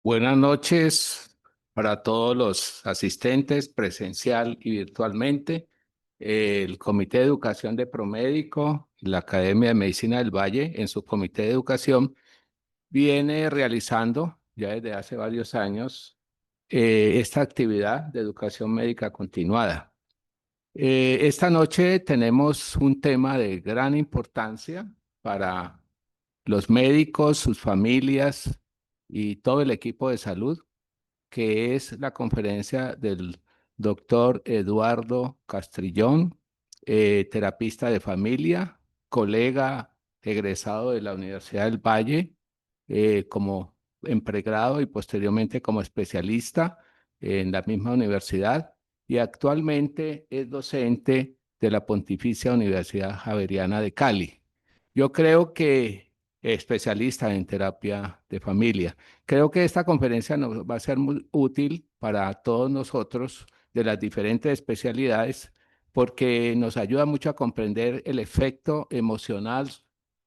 Buenas noches para todos los asistentes presencial y virtualmente. El Comité de Educación de Promédico, la Academia de Medicina del Valle, en su Comité de Educación, viene realizando ya desde hace varios años esta actividad de educación médica continuada. Esta noche tenemos un tema de gran importancia para los médicos, sus familias y todo el equipo de salud, que es la conferencia del doctor Eduardo Castrillón, terapista de familia, colega egresado de la Universidad del Valle, como en pregrado y posteriormente como especialista en la misma universidad, y actualmente es docente de la Pontificia Universidad Javeriana de Cali. Yo creo que especialista en terapia de familia. Creo que esta conferencia nos va a ser muy útil para todos nosotros de las diferentes especialidades porque nos ayuda mucho a comprender el efecto emocional,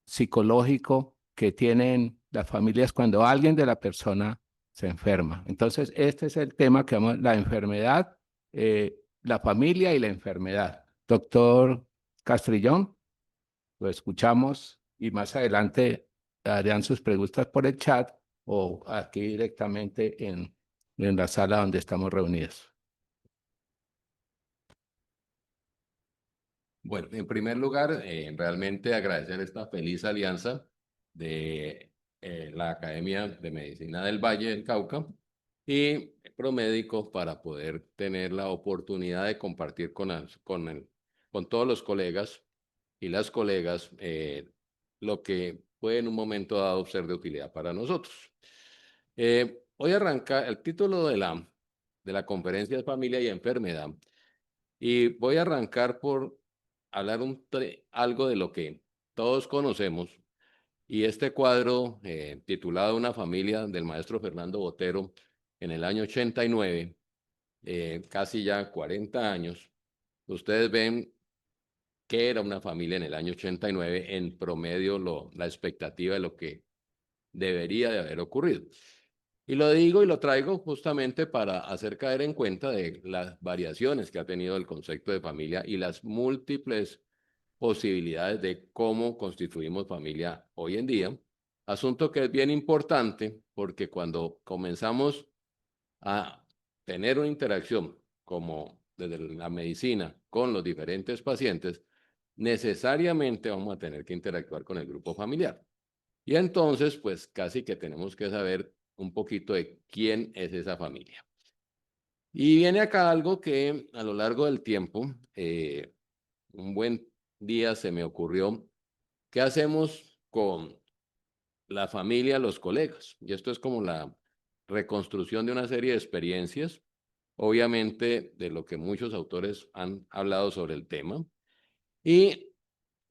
psicológico que tienen las familias cuando alguien de la persona se enferma. Entonces, este es el tema que vamos, la enfermedad, la familia y la enfermedad. Doctor Castrillón, lo escuchamos y más adelante harán sus preguntas por el chat o aquí directamente en la sala donde estamos reunidos. Bueno, en primer lugar, realmente agradecer esta feliz alianza de la Academia de Medicina del Valle del Cauca y Promédicos para poder tener la oportunidad de compartir con todos los colegas y las colegas lo que puede en un momento dado ser de utilidad para nosotros. Hoy arranca el título de la conferencia de familia y enfermedad y voy a arrancar por hablar algo de lo que todos conocemos y este cuadro titulado Una familia del maestro Fernando Botero en el año 89, casi ya 40 años, ustedes ven que era una familia en el año 89, en promedio la expectativa de lo que debería de haber ocurrido. Y lo digo y lo traigo justamente para hacer caer en cuenta de las variaciones que ha tenido el concepto de familia y las múltiples posibilidades de cómo constituimos familia hoy en día. Asunto que es bien importante porque cuando comenzamos a tener una interacción como desde la medicina con los diferentes pacientes, necesariamente vamos a tener que interactuar con el grupo familiar. Y entonces, pues casi que tenemos que saber un poquito de quién es esa familia. Y viene acá algo que a lo largo del tiempo, un buen día se me ocurrió, ¿qué hacemos con la familia, los colegas? Y esto es como la reconstrucción de una serie de experiencias, obviamente de lo que muchos autores han hablado sobre el tema. Y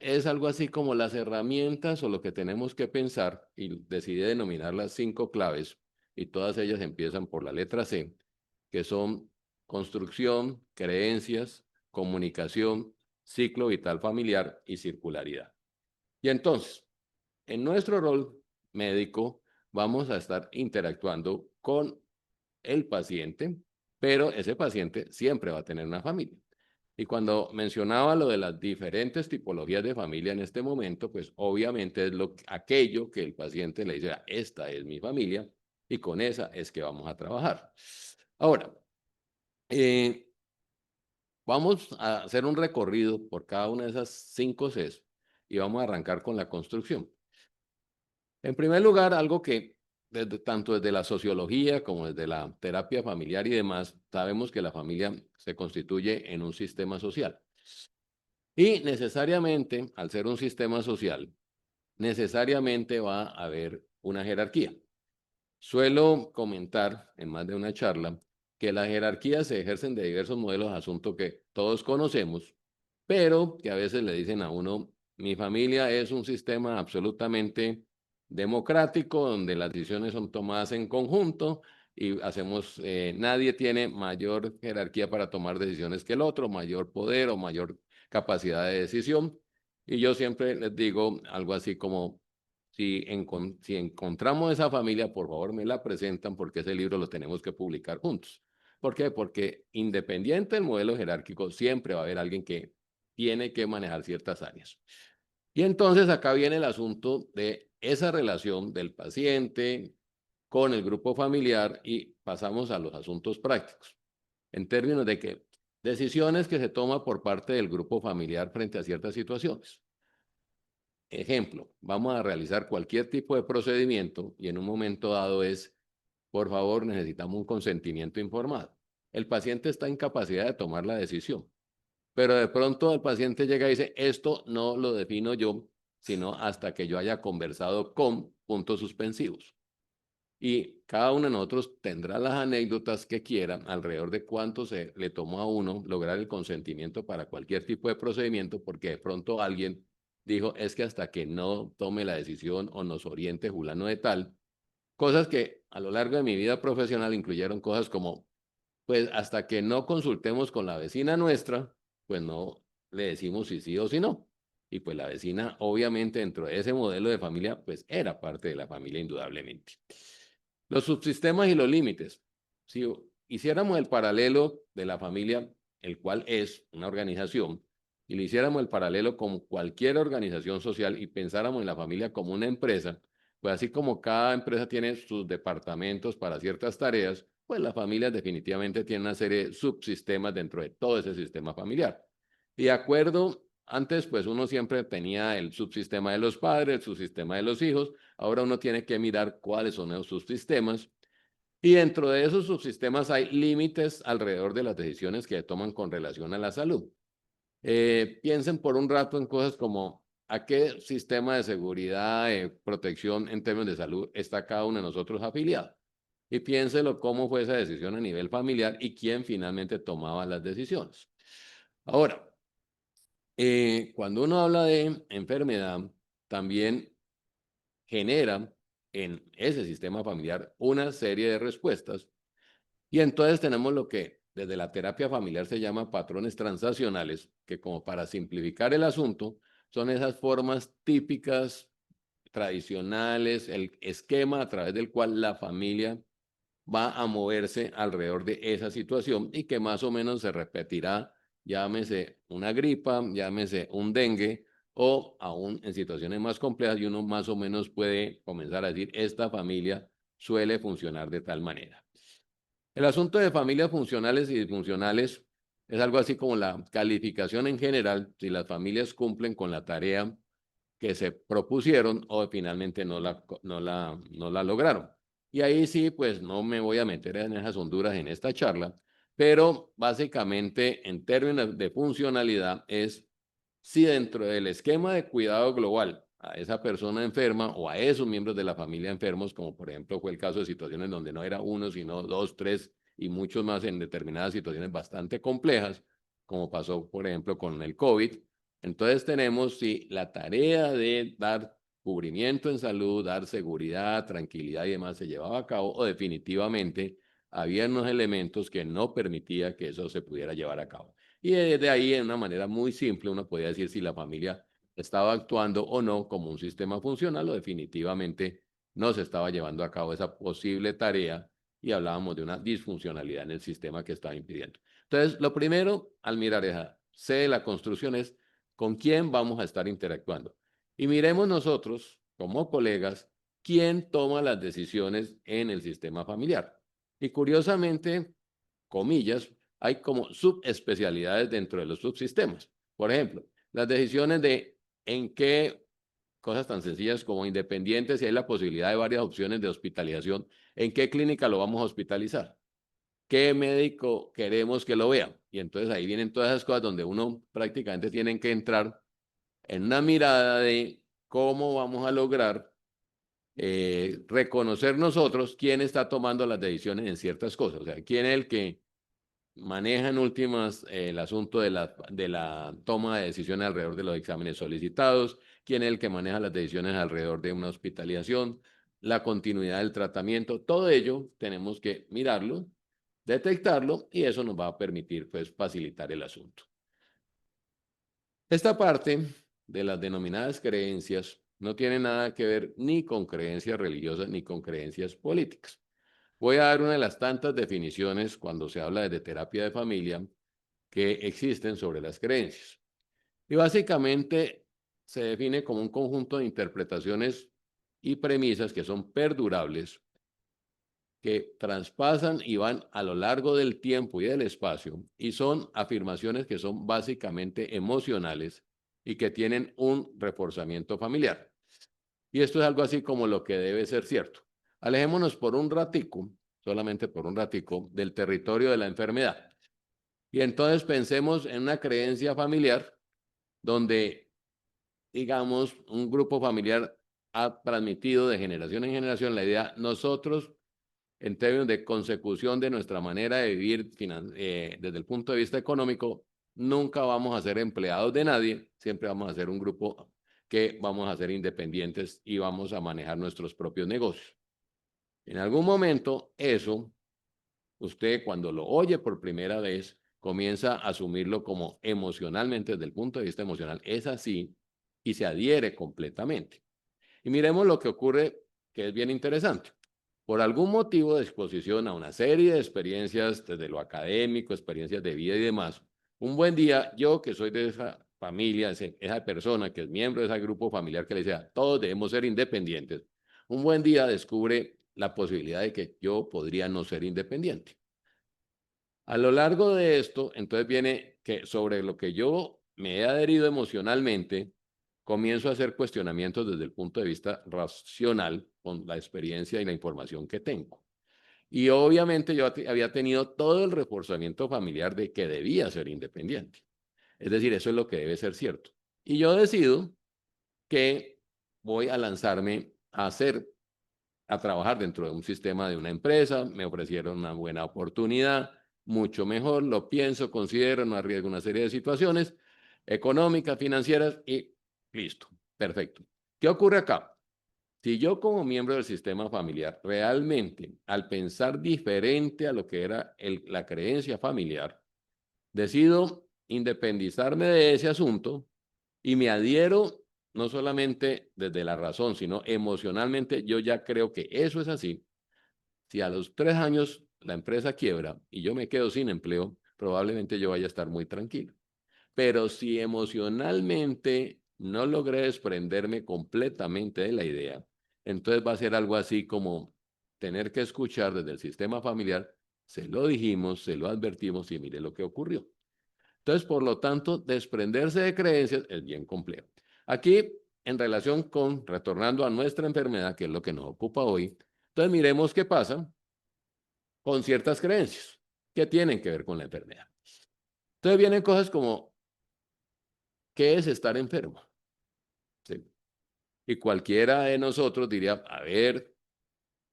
es algo así como las herramientas o lo que tenemos que pensar, y decidí denominar las 5 claves, y todas ellas empiezan por la letra C, que son construcción, creencias, comunicación, ciclo vital familiar y circularidad. Y entonces, en nuestro rol médico, vamos a estar interactuando con el paciente, pero ese paciente siempre va a tener una familia. Y cuando mencionaba lo de las diferentes tipologías de familia en este momento, pues obviamente es aquello que el paciente le dice: esta es mi familia y con esa es que vamos a trabajar. Ahora, eh, vamos a hacer un recorrido por cada una de esas 5 Cs y vamos a arrancar con la construcción. En primer lugar, algo que tanto desde la sociología como desde la terapia familiar y demás, sabemos que la familia se constituye en un sistema social. Y necesariamente, al ser un sistema social, necesariamente va a haber una jerarquía. Suelo comentar en más de una charla que las jerarquías se ejercen de diversos modelos, asunto que todos conocemos, pero que a veces le dicen a uno: mi familia es un sistema absolutamente democrático, donde las decisiones son tomadas en conjunto y nadie tiene mayor jerarquía para tomar decisiones que el otro, mayor poder o mayor capacidad de decisión. Y yo siempre les digo algo así como: si encontramos esa familia, por favor me la presentan porque ese libro lo tenemos que publicar juntos. ¿Por qué? Porque independiente del modelo jerárquico, siempre va a haber alguien que tiene que manejar ciertas áreas. Y entonces acá viene el asunto de esa relación del paciente con el grupo familiar y pasamos a los asuntos prácticos, en términos de que decisiones que se toman por parte del grupo familiar frente a ciertas situaciones. Ejemplo, vamos a realizar cualquier tipo de procedimiento y en un momento dado es, por favor, necesitamos un consentimiento informado. El paciente está en capacidad de tomar la decisión, pero de pronto el paciente llega y dice, esto no lo defino yo, sino hasta que yo haya conversado con puntos suspensivos. Y cada uno de nosotros tendrá las anécdotas que quiera alrededor de cuánto se le tomó a uno lograr el consentimiento para cualquier tipo de procedimiento, porque de pronto alguien dijo, es que hasta que no tome la decisión o nos oriente fulano de tal, cosas que a lo largo de mi vida profesional incluyeron cosas como, pues hasta que no consultemos con la vecina nuestra, pues no le decimos si sí o si no. Y pues la vecina, obviamente, dentro de ese modelo de familia, pues era parte de la familia indudablemente. Los subsistemas y los límites. Si hiciéramos el paralelo de la familia, el cual es una organización, y le hiciéramos el paralelo con cualquier organización social y pensáramos en la familia como una empresa, pues así como cada empresa tiene sus departamentos para ciertas tareas, pues las familias definitivamente tienen una serie de subsistemas dentro de todo ese sistema familiar. Y de acuerdo, antes pues uno siempre tenía el subsistema de los padres, el subsistema de los hijos, ahora uno tiene que mirar cuáles son esos subsistemas y dentro de esos subsistemas hay límites alrededor de las decisiones que toman con relación a la salud. Piensen por un rato en cosas como a qué sistema de seguridad, protección en términos de salud está cada uno de nosotros afiliado. Y piénselo cómo fue esa decisión a nivel familiar y quién finalmente tomaba las decisiones. Ahora, cuando uno habla de enfermedad, también genera en ese sistema familiar una serie de respuestas y entonces tenemos lo que desde la terapia familiar se llama patrones transaccionales, que como para simplificar el asunto, son esas formas típicas, tradicionales, el esquema a través del cual la familia va a moverse alrededor de esa situación y que más o menos se repetirá, llámese una gripa, llámese un dengue o aún en situaciones más complejas y uno más o menos puede comenzar a decir, esta familia suele funcionar de tal manera. El asunto de familias funcionales y disfuncionales es algo así como la calificación en general, si las familias cumplen con la tarea que se propusieron o finalmente no la lograron. Y ahí sí, pues no me voy a meter en esas honduras en esta charla, pero básicamente en términos de funcionalidad es si dentro del esquema de cuidado global a esa persona enferma o a esos miembros de la familia enfermos, como por ejemplo fue el caso de situaciones donde no era uno, sino dos, tres y muchos más en determinadas situaciones bastante complejas, como pasó por ejemplo con el COVID, entonces tenemos sí, la tarea de dar cubrimiento en salud, dar seguridad, tranquilidad y demás se llevaba a cabo o definitivamente había unos elementos que no permitía que eso se pudiera llevar a cabo. Y desde ahí, de una manera muy simple, uno podía decir si la familia estaba actuando o no como un sistema funcional o definitivamente no se estaba llevando a cabo esa posible tarea y hablábamos de una disfuncionalidad en el sistema que estaba impidiendo. Entonces, lo primero al mirar esa C de la construcción es con quién vamos a estar interactuando. Y miremos nosotros, como colegas, quién toma las decisiones en el sistema familiar. Y curiosamente, comillas, hay como subespecialidades dentro de los subsistemas. Por ejemplo, las decisiones de en qué cosas tan sencillas como independientes, si hay la posibilidad de varias opciones de hospitalización, en qué clínica lo vamos a hospitalizar, qué médico queremos que lo vea. Y entonces ahí vienen todas esas cosas donde uno prácticamente tiene que entrar en una mirada de cómo vamos a lograr reconocer nosotros quién está tomando las decisiones en ciertas cosas. O sea, quién es el que maneja en últimas el asunto de la toma de decisiones alrededor de los exámenes solicitados, quién es el que maneja las decisiones alrededor de una hospitalización, la continuidad del tratamiento, todo ello tenemos que mirarlo, detectarlo y eso nos va a permitir pues facilitar el asunto. Esta parte de las denominadas creencias No tiene nada que ver ni con creencias religiosas ni con creencias políticas. Voy a dar una de las tantas definiciones cuando se habla de terapia de familia que existen sobre las creencias. Y básicamente se define como un conjunto de interpretaciones y premisas que son perdurables, que traspasan y van a lo largo del tiempo y del espacio, y son afirmaciones que son básicamente emocionales y que tienen un reforzamiento familiar. Y esto es algo así como lo que debe ser cierto. Alejémonos por un ratico, solamente por un ratico, del territorio de la enfermedad. Y entonces pensemos en una creencia familiar donde, digamos, un grupo familiar ha transmitido de generación en generación la idea, nosotros, en términos de consecución de nuestra manera de vivir desde el punto de vista económico, nunca vamos a ser empleados de nadie, siempre vamos a ser un grupo que vamos a ser independientes y vamos a manejar nuestros propios negocios. En algún momento, eso, usted cuando lo oye por primera vez, comienza a asumirlo como emocionalmente, desde el punto de vista emocional, es así y se adhiere completamente. Y miremos lo que ocurre, que es bien interesante. Por algún motivo de exposición a una serie de experiencias, desde lo académico, experiencias de vida y demás, un buen día, yo que soy de esa familia, esa persona que es miembro de ese grupo familiar que le decía, todos debemos ser independientes, un buen día descubre la posibilidad de que yo podría no ser independiente. A lo largo de esto, entonces viene que sobre lo que yo me he adherido emocionalmente, comienzo a hacer cuestionamientos desde el punto de vista racional con la experiencia y la información que tengo. Y obviamente yo había tenido todo el reforzamiento familiar de que debía ser independiente. Es decir, eso es lo que debe ser cierto. Y yo decido que voy a lanzarme a trabajar dentro de un sistema de una empresa, me ofrecieron una buena oportunidad, mucho mejor, lo pienso, considero, no arriesgo una serie de situaciones económicas, financieras y listo, perfecto. ¿Qué ocurre acá? Si yo como miembro del sistema familiar realmente, al pensar diferente a lo que era la creencia familiar, decido independizarme de ese asunto y me adhiero no solamente desde la razón, sino emocionalmente, yo ya creo que eso es así. Si a los 3 años la empresa quiebra y yo me quedo sin empleo, probablemente yo vaya a estar muy tranquilo. Pero si emocionalmente no logré desprenderme completamente de la idea, entonces va a ser algo así como tener que escuchar desde el sistema familiar, se lo dijimos, se lo advertimos y mire lo que ocurrió. Entonces, por lo tanto, desprenderse de creencias es bien complejo. Aquí, en relación con, retornando a nuestra enfermedad, que es lo que nos ocupa hoy, entonces miremos qué pasa con ciertas creencias que tienen que ver con la enfermedad. Entonces vienen cosas como, ¿qué es estar enfermo? ¿Sí? Y cualquiera de nosotros diría, a ver,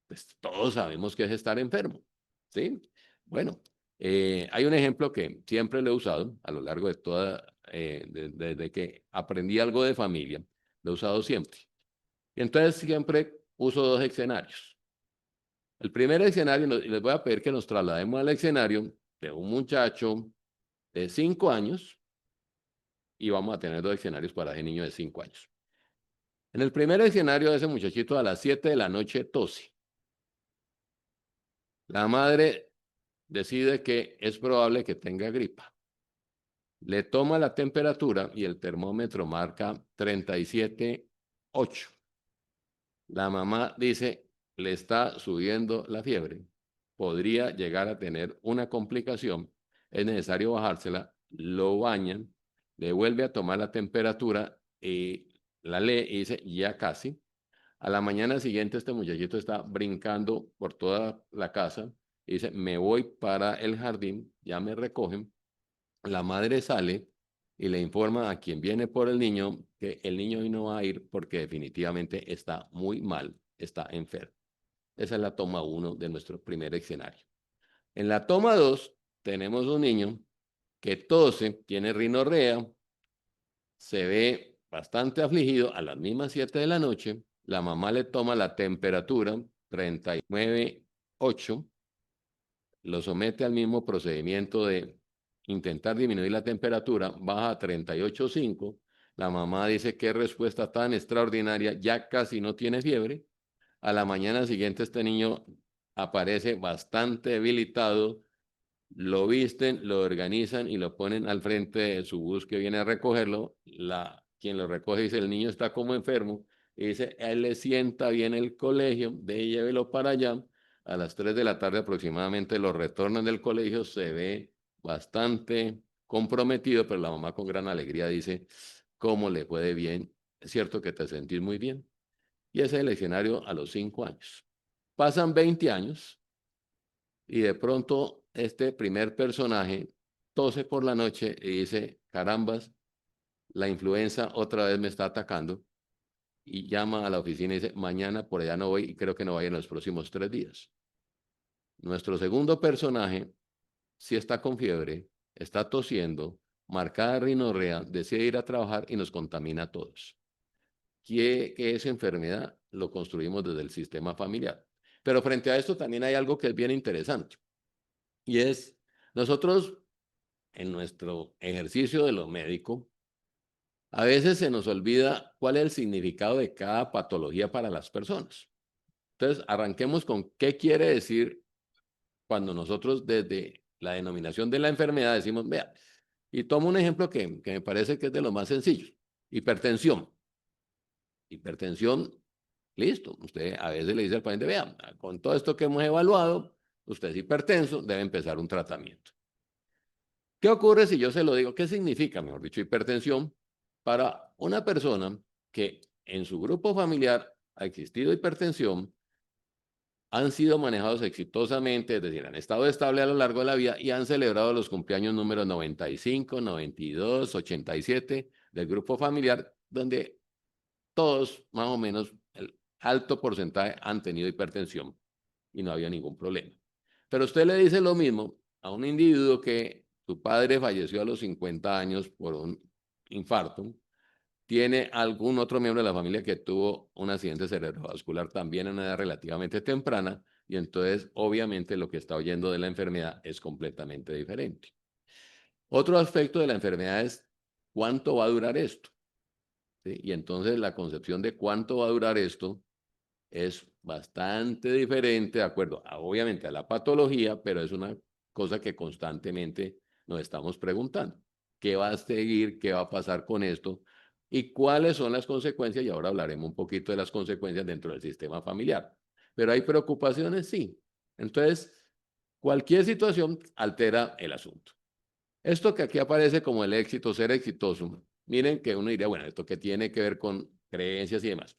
pues todos sabemos qué es estar enfermo. ¿Sí? Bueno, hay un ejemplo que siempre lo he usado a lo largo de desde que aprendí algo de familia, lo he usado siempre. Y entonces siempre uso dos escenarios. El primer escenario, y les voy a pedir que nos traslademos al escenario de un muchacho de 5 años, y vamos a tener dos escenarios para ese niño de 5 años. En el primer escenario, ese muchachito a las 7 de la noche tose. La madre decide que es probable que tenga gripa. Le toma la temperatura y el termómetro marca 37,8. La mamá dice, le está subiendo la fiebre. Podría llegar a tener una complicación. Es necesario bajársela. Lo bañan, le vuelve a tomar la temperatura y la lee y dice, ya casi. A la mañana siguiente este muchachito está brincando por toda la casa y dice, me voy para el jardín, ya me recogen. La madre sale y le informa a quien viene por el niño que el niño hoy no va a ir porque definitivamente está muy mal, está enfermo. Esa es la toma 1 de nuestro primer escenario. En la toma 2 tenemos un niño que tose, tiene rinorrea, se ve bastante afligido a las mismas 7 de la noche. La mamá le toma la temperatura 39,8, lo somete al mismo procedimiento de intentar disminuir la temperatura, baja a 38,5 La mamá dice, qué respuesta tan extraordinaria, ya casi no tiene fiebre. A la mañana siguiente este niño aparece bastante debilitado, lo visten, lo organizan y lo ponen al frente de su bus que viene a recogerlo. Quien lo recoge dice, el niño está como enfermo, y dice, él le sienta bien el colegio, de llévelo para allá. A las 3 de la tarde aproximadamente lo retornan del colegio, se ve bastante comprometido, pero la mamá con gran alegría dice, ¿cómo le puede bien? Es cierto que te sentís muy bien. Y ese es el escenario a los 5 años. Pasan 20 años y de pronto este primer personaje tose por la noche y dice, carambas, la influenza otra vez me está atacando, y llama a la oficina y dice, mañana por allá no voy y creo que no voy en los próximos 3 días. Nuestro segundo personaje sí está con fiebre, está tosiendo, marcada de rinorrea, decide ir a trabajar y nos contamina a todos. Que esa enfermedad lo construimos desde el sistema familiar. Pero frente a esto también hay algo que es bien interesante, y es, nosotros en nuestro ejercicio de lo médico, a veces se nos olvida cuál es el significado de cada patología para las personas. Entonces, arranquemos con qué quiere decir cuando nosotros desde la denominación de la enfermedad decimos, vea, y tomo un ejemplo que me parece que es de lo más sencillo, hipertensión. Hipertensión, listo. Usted a veces le dice al paciente, vea, con todo esto que hemos evaluado, usted es hipertenso, debe empezar un tratamiento. ¿Qué ocurre si yo se lo digo? ¿Qué significa, mejor dicho, hipertensión para una persona que en su grupo familiar ha existido hipertensión, han sido manejados exitosamente, es decir, han estado estables a lo largo de la vida y han celebrado los cumpleaños números 95, 92, 87 del grupo familiar, donde todos, más o menos, el alto porcentaje han tenido hipertensión y no había ningún problema. Pero usted le dice lo mismo a un individuo que su padre falleció a los 50 años por un infarto, tiene algún otro miembro de la familia que tuvo un accidente cerebrovascular también en una edad relativamente temprana, y entonces obviamente lo que está oyendo de la enfermedad es completamente diferente. Otro aspecto de la enfermedad es cuánto va a durar esto, ¿sí? Y entonces la concepción de cuánto va a durar esto es bastante diferente, de acuerdo, obviamente a la patología, pero es una cosa que constantemente nos estamos preguntando. ¿Qué va a seguir? ¿Qué va a pasar con esto? ¿Y cuáles son las consecuencias? Y ahora hablaremos un poquito de las consecuencias dentro del sistema familiar. Pero hay preocupaciones, sí. Entonces, cualquier situación altera el asunto. Esto que aquí aparece como el éxito, ser exitoso, miren que uno diría, bueno, esto que tiene que ver con creencias y demás.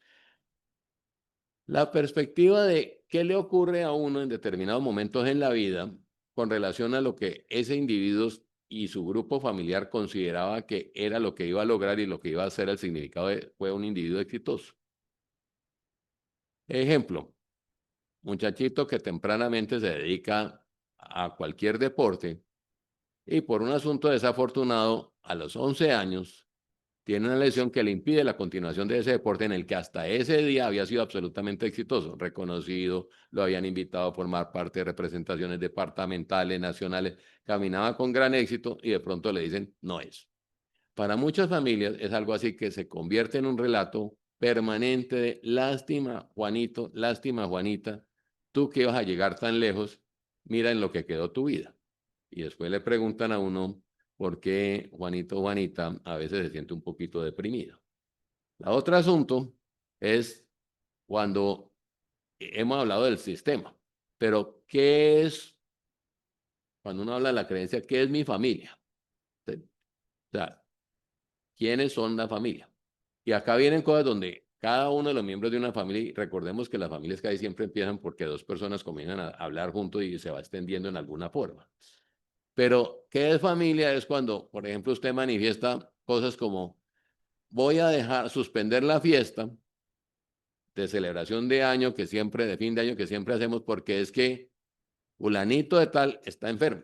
La perspectiva de qué le ocurre a uno en determinados momentos en la vida con relación a lo que ese individuo y su grupo familiar consideraba que era lo que iba a lograr y lo que iba a ser el significado de fue un individuo exitoso. Ejemplo, muchachito que tempranamente se dedica a cualquier deporte y por un asunto desafortunado a los 11 años tiene una lesión que le impide la continuación de ese deporte en el que hasta ese día había sido absolutamente exitoso, reconocido, lo habían invitado a formar parte de representaciones departamentales, nacionales, caminaba con gran éxito y de pronto le dicen no es. Para muchas familias es algo así que se convierte en un relato permanente de lástima, Juanito, lástima, Juanita, tú que ibas a llegar tan lejos, mira en lo que quedó tu vida. Y después le preguntan a uno por qué Juanito o Juanita a veces se siente un poquito deprimido. La otro asunto es cuando hemos hablado del sistema, pero ¿qué es, cuando uno habla de la creencia, qué es mi familia? O sea, ¿quiénes son la familia? Y acá vienen cosas donde cada uno de los miembros de una familia, y recordemos que las familias casi siempre empiezan porque dos personas comienzan a hablar juntos y se va extendiendo en alguna forma. Pero, ¿qué es familia? Es cuando, por ejemplo, usted manifiesta cosas como, voy a suspender la fiesta de celebración de año que siempre, de fin de año que siempre hacemos porque es que fulanito de tal está enfermo.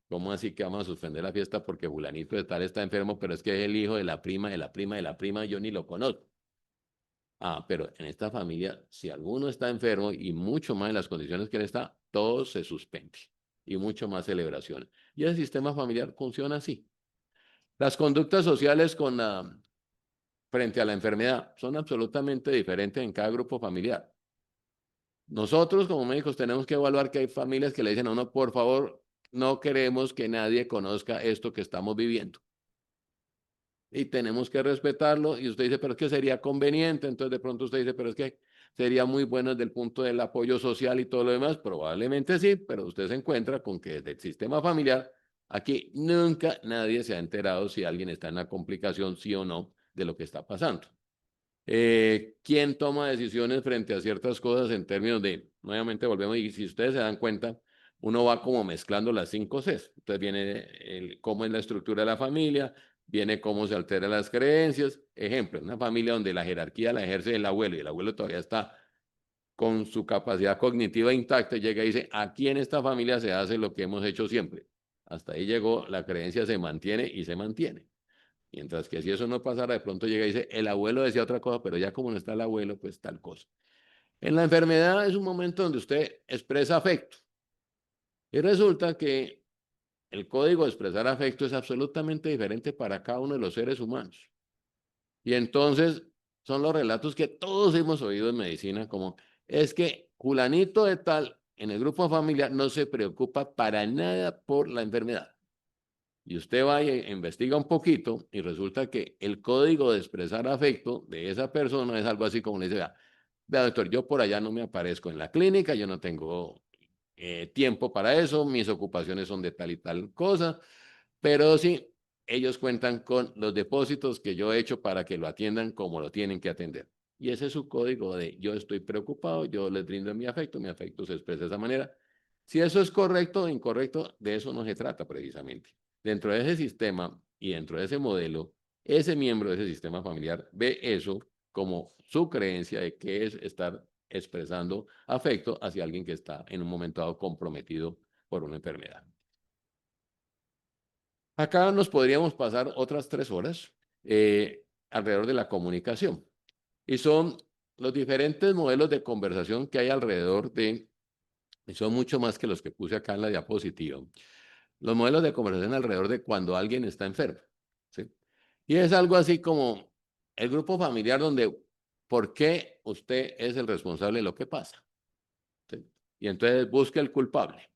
¿Cómo así que vamos a suspender la fiesta porque fulanito de tal está enfermo, pero es que es el hijo de la prima, de la prima, de la prima, yo ni lo conozco? Ah, pero en esta familia, si alguno está enfermo y mucho más en las condiciones que él está, todo se suspende y mucho más celebración. Y el sistema familiar funciona así. Las conductas sociales con frente a la enfermedad son absolutamente diferentes en cada grupo familiar. Nosotros como médicos tenemos que evaluar que hay familias que le dicen a uno, por favor, no queremos que nadie conozca esto que estamos viviendo. Y tenemos que respetarlo. Y usted dice, pero es que sería conveniente. Entonces de pronto usted dice, pero es que sería muy bueno desde el punto del apoyo social y todo lo demás. Probablemente sí, pero usted se encuentra con que desde el sistema familiar, aquí nunca nadie se ha enterado si alguien está en una complicación, sí o no, de lo que está pasando. ¿Quién toma decisiones frente a ciertas cosas en términos de, nuevamente volvemos, y si ustedes se dan cuenta, uno va como mezclando las 5 Cs. Entonces viene cómo es la estructura de la familia, viene cómo se alteran las creencias. Ejemplo, una familia donde la jerarquía la ejerce el abuelo y el abuelo todavía está con su capacidad cognitiva intacta, llega y dice, aquí en esta familia se hace lo que hemos hecho siempre. Hasta ahí llegó, la creencia se mantiene y se mantiene. Mientras que si eso no pasara, de pronto llega y dice, el abuelo decía otra cosa, pero ya como no está el abuelo, pues tal cosa. En la enfermedad es un momento donde usted expresa afecto. Y resulta que el código de expresar afecto es absolutamente diferente para cada uno de los seres humanos. Y entonces son los relatos que todos hemos oído en medicina, como es que fulanito de tal en el grupo familiar no se preocupa para nada por la enfermedad. Y usted va e investiga un poquito y resulta que el código de expresar afecto de esa persona es algo así como le dice, vea doctor, yo por allá no me aparezco en la clínica, yo no tengo tiempo para eso, mis ocupaciones son de tal y tal cosa, pero sí, ellos cuentan con los depósitos que yo he hecho para que lo atiendan como lo tienen que atender. Y ese es su código de yo estoy preocupado, yo les brindo mi afecto se expresa de esa manera. Si eso es correcto o incorrecto, de eso no se trata precisamente. Dentro de ese sistema y dentro de ese modelo, ese miembro de ese sistema familiar ve eso como su creencia de que es estar expresando afecto hacia alguien que está en un momento dado comprometido por una enfermedad. Acá nos podríamos pasar otras 3 horas alrededor de la comunicación. Y son los diferentes modelos de conversación que hay alrededor de, y son mucho más que los que puse acá en la diapositiva, los modelos de conversación alrededor de cuando alguien está enfermo. ¿Sí? Y es algo así como el grupo familiar donde, ¿por qué usted es el responsable de lo que pasa? ¿Sí? Y entonces busca el culpable.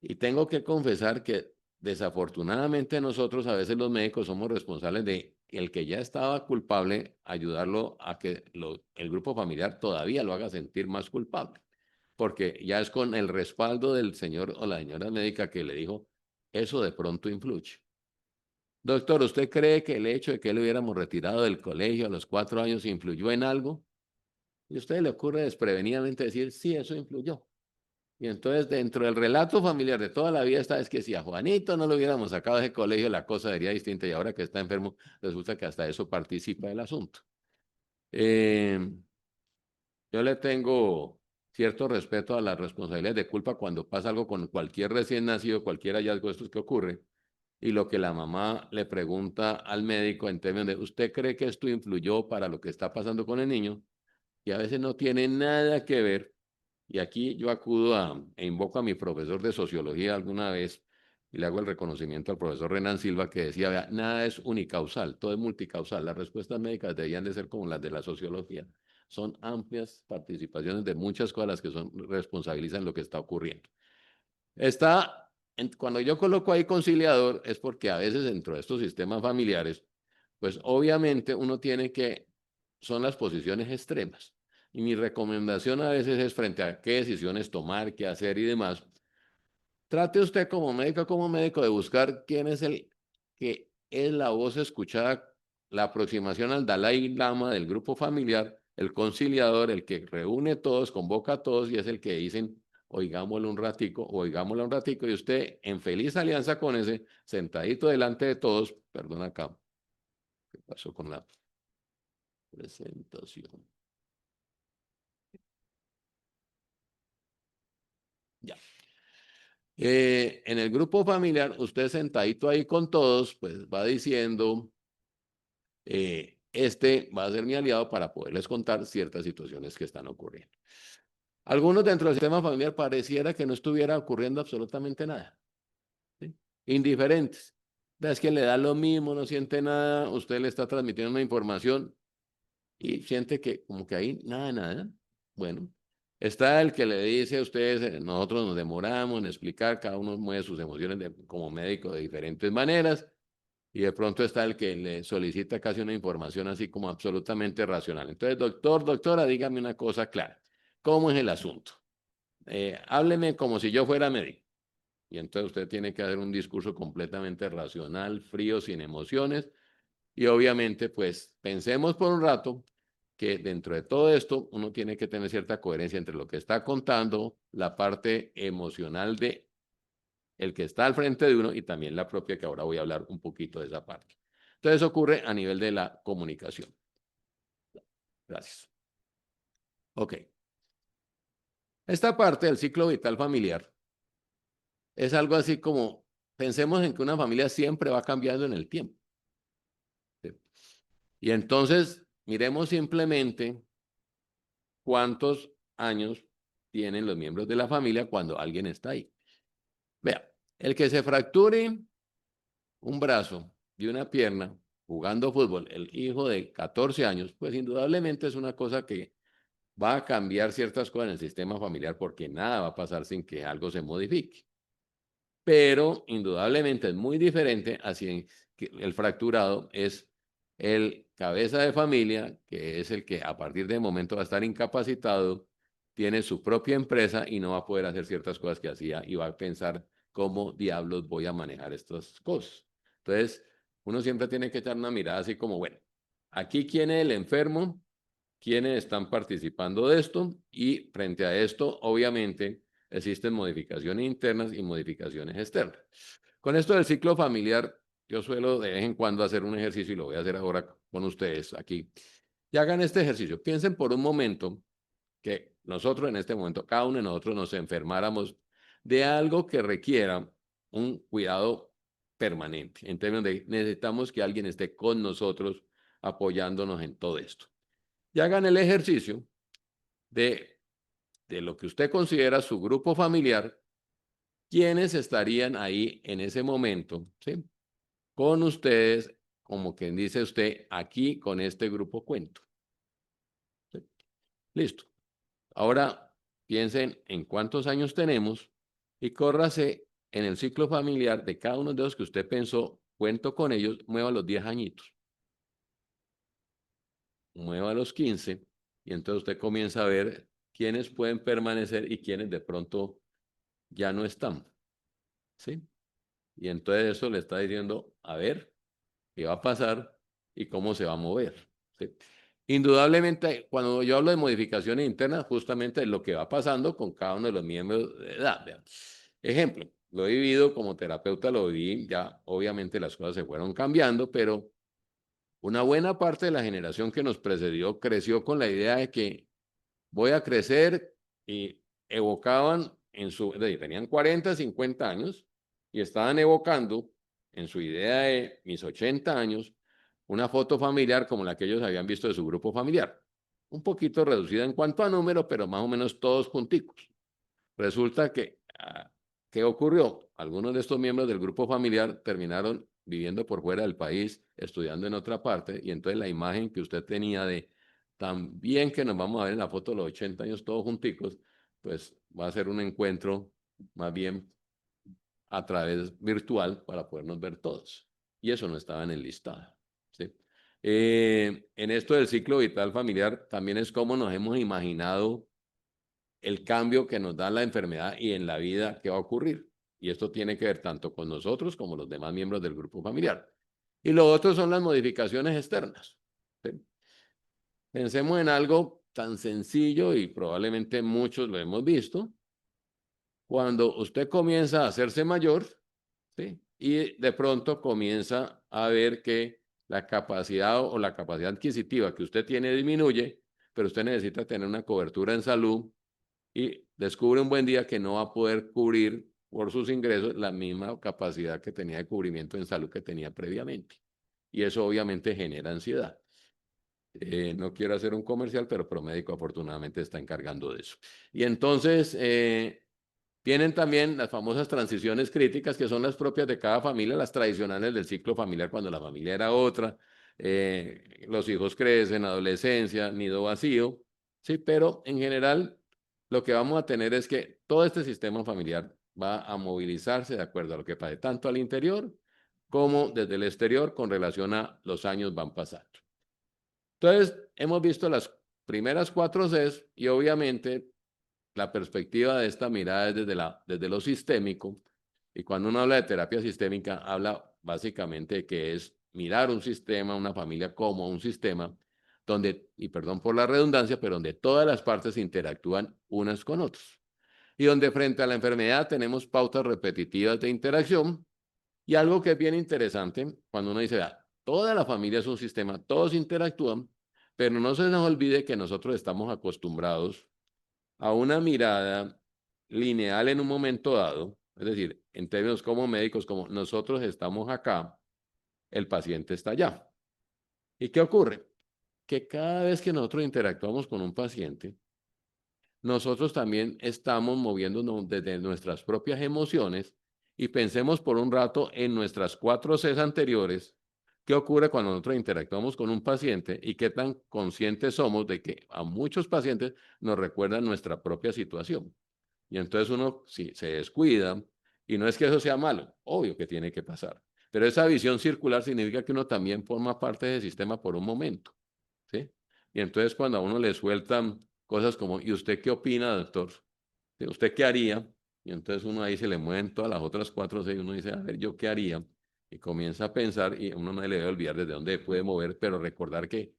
Y tengo que confesar que desafortunadamente nosotros a veces los médicos somos responsables de el que ya estaba culpable, ayudarlo a que el grupo familiar todavía lo haga sentir más culpable, porque ya es con el respaldo del señor o la señora médica que le dijo, eso de pronto influye. Doctor, ¿usted cree que el hecho de que le hubiéramos retirado del colegio a los 4 años influyó en algo? Y a usted le ocurre desprevenidamente decir, sí, eso influyó. Y entonces, dentro del relato familiar de toda la vida, esta es que si a Juanito no lo hubiéramos sacado de ese colegio, la cosa sería distinta. Y ahora que está enfermo, resulta que hasta eso participa del asunto. Eh, yo le tengo cierto respeto a las responsabilidades de culpa cuando pasa algo con cualquier recién nacido, cualquier hallazgo de estos que ocurre. Y lo que la mamá le pregunta al médico en términos de, ¿usted cree que esto influyó para lo que está pasando con el niño? Y a veces no tiene nada que ver. Y aquí yo acudo e invoco a mi profesor de sociología alguna vez y le hago el reconocimiento al profesor Renan Silva que decía, vea, nada es unicausal, todo es multicausal. Las respuestas médicas deberían de ser como las de la sociología. Son amplias participaciones de muchas cosas que responsabilizan lo que está ocurriendo. Cuando yo coloco ahí conciliador es porque a veces dentro de estos sistemas familiares, pues obviamente uno tiene que, son las posiciones extremas. Y mi recomendación a veces es frente a qué decisiones tomar, qué hacer y demás. Trate usted como médico de buscar quién es el que es la voz escuchada, la aproximación al Dalai Lama del grupo familiar, el conciliador, el que reúne todos, convoca a todos y es el que dicen, oigámoslo un ratico, oigámoslo un ratico y usted en feliz alianza con ese, sentadito delante de todos, perdón acá, ¿qué pasó con la presentación? Ya. En el grupo familiar, usted sentadito ahí con todos, pues va diciendo, este va a ser mi aliado para poderles contar ciertas situaciones que están ocurriendo. Algunos dentro del sistema familiar pareciera que no estuviera ocurriendo absolutamente nada, ¿sí? Indiferentes. Es que le da lo mismo, no siente nada, usted le está transmitiendo una información y siente que como que ahí nada, nada. Bueno, está el que le dice a ustedes, nosotros nos demoramos en explicar, cada uno mueve sus emociones como médico de diferentes maneras, y de pronto está el que le solicita casi una información así como absolutamente racional. Entonces, doctor, doctora, dígame una cosa clara. ¿Cómo es el asunto? Hábleme como si yo fuera médico. Y entonces usted tiene que hacer un discurso completamente racional, frío, sin emociones. Y obviamente, pues pensemos por un rato que dentro de todo esto uno tiene que tener cierta coherencia entre lo que está contando, la parte emocional de el que está al frente de uno y también la propia, que ahora voy a hablar un poquito de esa parte. Entonces ocurre a nivel de la comunicación. Gracias. Ok. Esta parte del ciclo vital familiar es algo así como, pensemos en que una familia siempre va cambiando en el tiempo. ¿Sí? Y entonces, miremos simplemente cuántos años tienen los miembros de la familia cuando alguien está ahí. Vea, el que se fracture un brazo y una pierna jugando fútbol, el hijo de 14 años, pues indudablemente es una cosa que va a cambiar ciertas cosas en el sistema familiar porque nada va a pasar sin que algo se modifique. Pero indudablemente es muy diferente así que el fracturado es el cabeza de familia, que es el que a partir de momento va a estar incapacitado, tiene su propia empresa y no va a poder hacer ciertas cosas que hacía y va a pensar cómo diablos voy a manejar estas cosas. Entonces, uno siempre tiene que echar una mirada así como, bueno, aquí quién es el enfermo, quiénes están participando de esto y frente a esto, obviamente, existen modificaciones internas y modificaciones externas. Con esto del ciclo familiar, yo suelo de vez en cuando hacer un ejercicio y lo voy a hacer ahora con ustedes aquí. Y hagan este ejercicio. Piensen por un momento que nosotros en este momento, cada uno de nosotros nos enfermáramos de algo que requiera un cuidado permanente, en términos de necesitamos que alguien esté con nosotros apoyándonos en todo esto. Y hagan el ejercicio de lo que usted considera su grupo familiar, quiénes estarían ahí en ese momento, ¿sí? Con ustedes, como quien dice usted, aquí con este grupo cuento. ¿Sí? Listo. Ahora piensen en cuántos años tenemos y córrase en el ciclo familiar de cada uno de los que usted pensó, cuento con ellos, mueva los 10 añitos, mueva los 15 y entonces usted comienza a ver quiénes pueden permanecer y quiénes de pronto ya no están. ¿Sí? Y entonces eso le está diciendo, a ver, qué va a pasar y cómo se va a mover. ¿Sí? Indudablemente, cuando yo hablo de modificaciones internas, justamente es lo que va pasando con cada uno de los miembros de edad. Vean. Ejemplo, lo he vivido como terapeuta, lo viví, ya obviamente las cosas se fueron cambiando, pero una buena parte de la generación que nos precedió creció con la idea de que voy a crecer y evocaban tenían 40, 50 años y estaban evocando en su idea de mis 80 años una foto familiar como la que ellos habían visto de su grupo familiar. Un poquito reducida en cuanto a número, pero más o menos todos junticos. Resulta que, ¿qué ocurrió? Algunos de estos miembros del grupo familiar terminaron viviendo por fuera del país, estudiando en otra parte, y entonces la imagen que usted tenía de tan bien que nos vamos a ver en la foto de los 80 años todos junticos, pues va a ser un encuentro más bien a través virtual para podernos ver todos. Y eso no estaba en el listado. ¿Sí? En esto del ciclo vital familiar también es como nos hemos imaginado el cambio que nos da la enfermedad y en la vida que va a ocurrir. Y esto tiene que ver tanto con nosotros como los demás miembros del grupo familiar. Y lo otro son las modificaciones externas. ¿Sí? Pensemos en algo tan sencillo y probablemente muchos lo hemos visto. Cuando usted comienza a hacerse mayor, ¿sí? Y de pronto comienza a ver que la capacidad o la capacidad adquisitiva que usted tiene disminuye, pero usted necesita tener una cobertura en salud y descubre un buen día que no va a poder cubrir por sus ingresos la misma capacidad que tenía de cubrimiento en salud que tenía previamente. Y eso obviamente genera ansiedad. No quiero hacer un comercial, pero Promédico afortunadamente está encargando de eso. Y entonces, Tienen también las famosas transiciones críticas, que son las propias de cada familia, las tradicionales del ciclo familiar, cuando la familia era otra, los hijos crecen, adolescencia, nido vacío, ¿sí? Pero en general lo que vamos a tener es que todo este sistema familiar va a movilizarse de acuerdo a lo que pase, tanto al interior como desde el exterior, con relación a los años van pasando. Entonces, hemos visto las primeras 4 Cs y obviamente la perspectiva de esta mirada es desde lo sistémico, y cuando uno habla de terapia sistémica, habla básicamente de que es mirar un sistema, una familia como un sistema, donde, y perdón por la redundancia, pero donde todas las partes interactúan unas con otras. Y donde frente a la enfermedad tenemos pautas repetitivas de interacción, y algo que es bien interesante, cuando uno dice, toda la familia es un sistema, todos interactúan, pero no se nos olvide que nosotros estamos acostumbrados a una mirada lineal en un momento dado, es decir, en términos como médicos, como nosotros estamos acá, el paciente está allá. ¿Y qué ocurre? Que cada vez que nosotros interactuamos con un paciente, nosotros también estamos moviéndonos desde nuestras propias emociones, y pensemos por un rato en nuestras 4 Cs anteriores. ¿Qué ocurre cuando nosotros interactuamos con un paciente y qué tan conscientes somos de que a muchos pacientes nos recuerdan nuestra propia situación? Y entonces uno sí, se descuida, y no es que eso sea malo, obvio que tiene que pasar, pero esa visión circular significa que uno también forma parte del sistema por un momento, ¿sí? Y entonces cuando a uno le sueltan cosas como, ¿y usted qué opina, doctor? ¿Sí? ¿Usted qué haría? Y entonces uno ahí se le mueven todas las otras 4 o 6, uno dice, a ver, ¿yo qué haría? Y comienza a pensar, y uno no le debe olvidar desde dónde puede mover, pero recordar que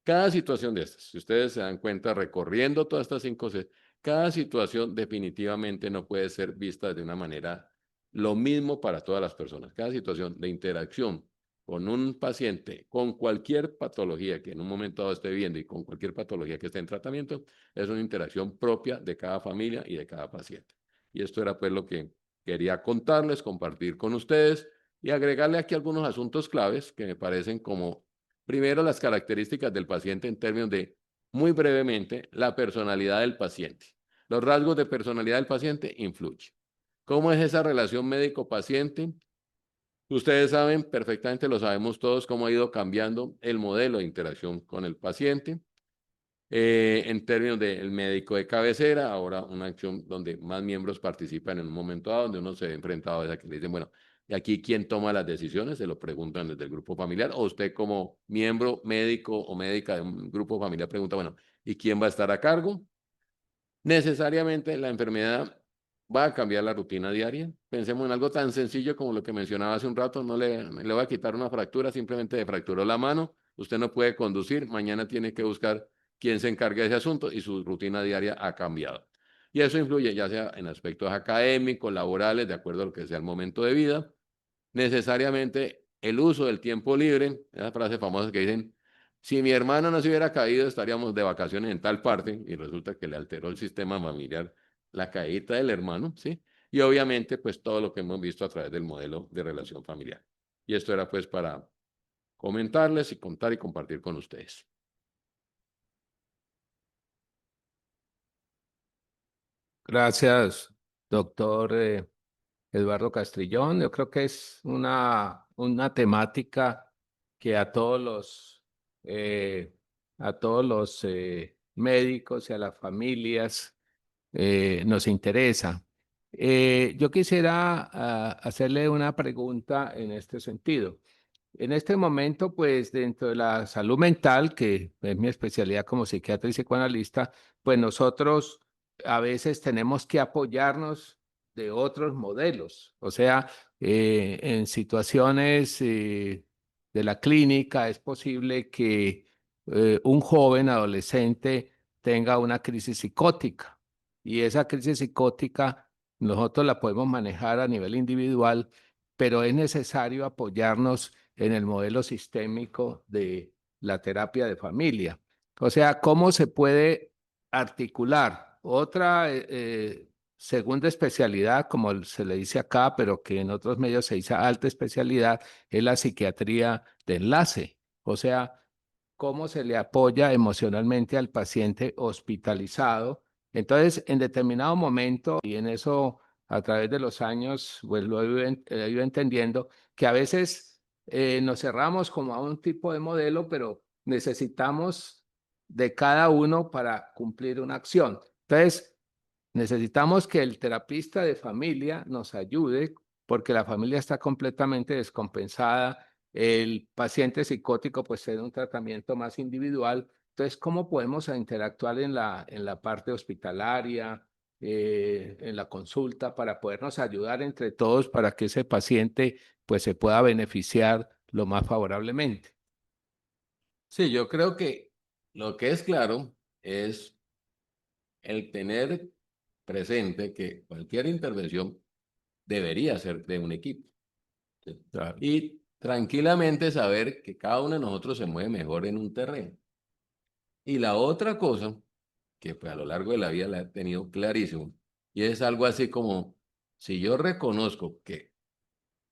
cada situación de estas, si ustedes se dan cuenta, recorriendo todas estas 5 Cs, cada situación definitivamente no puede ser vista de una manera lo mismo para todas las personas. Cada situación de interacción con un paciente, con cualquier patología que en un momento dado esté viendo, y con cualquier patología que esté en tratamiento, es una interacción propia de cada familia y de cada paciente. Y esto era pues lo que quería contarles, compartir con ustedes, y agregarle aquí algunos asuntos claves que me parecen como, primero, las características del paciente en términos de, muy brevemente, la personalidad del paciente. Los rasgos de personalidad del paciente influyen. ¿Cómo es esa relación médico-paciente? Ustedes saben perfectamente, lo sabemos todos, cómo ha ido cambiando el modelo de interacción con el paciente. En términos del médico de cabecera, ahora una acción donde más miembros participan en un momento dado, donde uno se ve enfrentado a esa que le dicen, bueno, ¿y aquí quién toma las decisiones? Se lo preguntan desde el grupo familiar, o usted como miembro médico o médica de un grupo familiar pregunta, bueno, ¿y quién va a estar a cargo? Necesariamente la enfermedad va a cambiar la rutina diaria. Pensemos en algo tan sencillo como lo que mencionaba hace un rato, no le va a quitar una fractura, simplemente le fracturó la mano, usted no puede conducir, mañana tiene que buscar quién se encargue de ese asunto, y su rutina diaria ha cambiado. Y eso influye ya sea en aspectos académicos, laborales, de acuerdo a lo que sea el momento de vida. Necesariamente el uso del tiempo libre, esa frase famosa que dicen, si mi hermano no se hubiera caído, estaríamos de vacaciones en tal parte, y resulta que le alteró el sistema familiar la caída del hermano, ¿sí? Y obviamente, pues todo lo que hemos visto a través del modelo de relación familiar. Y esto era pues para comentarles y contar y compartir con ustedes. Gracias, doctor Eduardo Castrillón. Yo creo que es una temática que a todos los médicos y a las familias nos interesa. Yo quisiera hacerle una pregunta en este sentido. En este momento, pues dentro de la salud mental, que es mi especialidad como psiquiatra y psicoanalista, pues nosotros a veces tenemos que apoyarnos de otros modelos. O sea, en situaciones de la clínica es posible que un joven adolescente tenga una crisis psicótica, y esa crisis psicótica nosotros la podemos manejar a nivel individual, pero es necesario apoyarnos en el modelo sistémico de la terapia de familia. O sea, ¿cómo se puede articular otra segunda especialidad, como se le dice acá, pero que en otros medios se dice alta especialidad, es la psiquiatría de enlace? O sea, ¿cómo se le apoya emocionalmente al paciente hospitalizado? Entonces, en determinado momento, y en eso a través de los años, pues lo he ido entendiendo, que a veces nos cerramos como a un tipo de modelo, pero necesitamos de cada uno para cumplir una acción. Entonces, necesitamos que el terapista de familia nos ayude porque la familia está completamente descompensada. El paciente psicótico pues tiene un tratamiento más individual. Entonces, ¿cómo podemos interactuar en la parte hospitalaria, en la consulta, para podernos ayudar entre todos para que ese paciente pues se pueda beneficiar lo más favorablemente? Sí, yo creo que lo que es claro es el tener presente que cualquier intervención debería ser de un equipo. ¿Sí? Claro. Y tranquilamente saber que cada uno de nosotros se mueve mejor en un terreno. Y la otra cosa, que pues a lo largo de la vida la he tenido clarísimo, y es algo así como, si yo reconozco que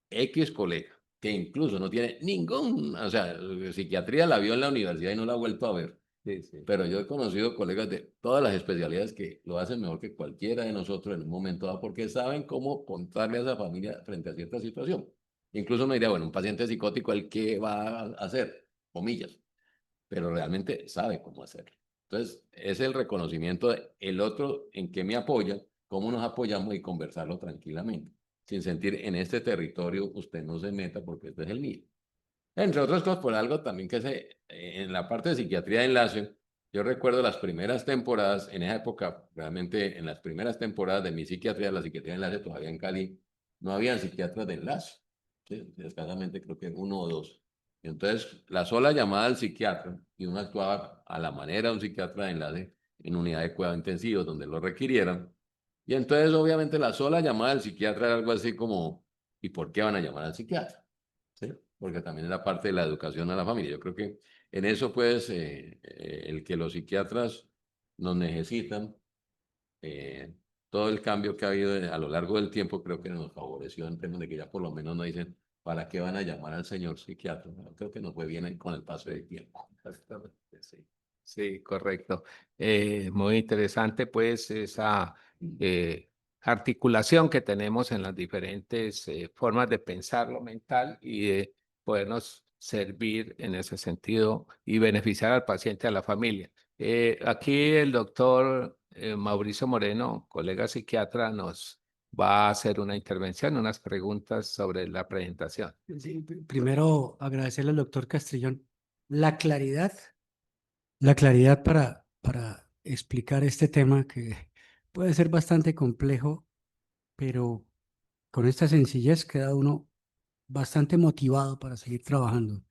X colega, que incluso no tiene ningún, o sea, psiquiatría la vio en la universidad y no la ha vuelto a ver, Sí, sí. pero yo he conocido colegas de todas las especialidades que lo hacen mejor que cualquiera de nosotros en un momento dado porque saben cómo contarle a esa familia frente a cierta situación. Incluso me diría, bueno, un paciente psicótico, ¿el qué va a hacer? Comillas, pero realmente sabe cómo hacerlo. Entonces, es el reconocimiento de el otro en qué me apoya, cómo nos apoyamos y conversarlo tranquilamente, sin sentir en este territorio usted no se meta porque este es el mío. Entre otras cosas, por algo también que en la parte de psiquiatría de enlace, yo recuerdo las primeras temporadas, en esa época, realmente en las primeras temporadas de mi psiquiatría, la psiquiatría de enlace todavía en Cali, no habían psiquiatras de enlace, ¿sí? Escasamente creo que uno o dos. Entonces, la sola llamada al psiquiatra, y uno actuaba a la manera de un psiquiatra de enlace en unidad de cuidado intensivo donde lo requirieran. Y entonces, obviamente, la sola llamada al psiquiatra era algo así como, ¿y por qué van a llamar al psiquiatra? ¿Sí? Porque también es la parte de la educación a la familia. Yo creo que en eso, pues, el que los psiquiatras nos necesitan, eh, todo el cambio que ha habido a lo largo del tiempo, creo que nos favoreció en términos de que ya por lo menos nos dicen, ¿para qué van a llamar al señor psiquiatra? Bueno, creo que nos fue bien con el paso del tiempo. Exactamente, sí. Sí, correcto. Muy interesante, pues, esa eh, articulación que tenemos en las diferentes formas de pensar lo mental y de podernos servir en ese sentido y beneficiar al paciente, a la familia. Aquí el doctor Mauricio Moreno, colega psiquiatra, nos va a hacer una intervención, unas preguntas sobre la presentación. Sí, primero agradecerle al doctor Castrillón la claridad, la claridad para explicar este tema que puede ser bastante complejo, pero con esta sencillez queda uno bastante motivado para seguir trabajando.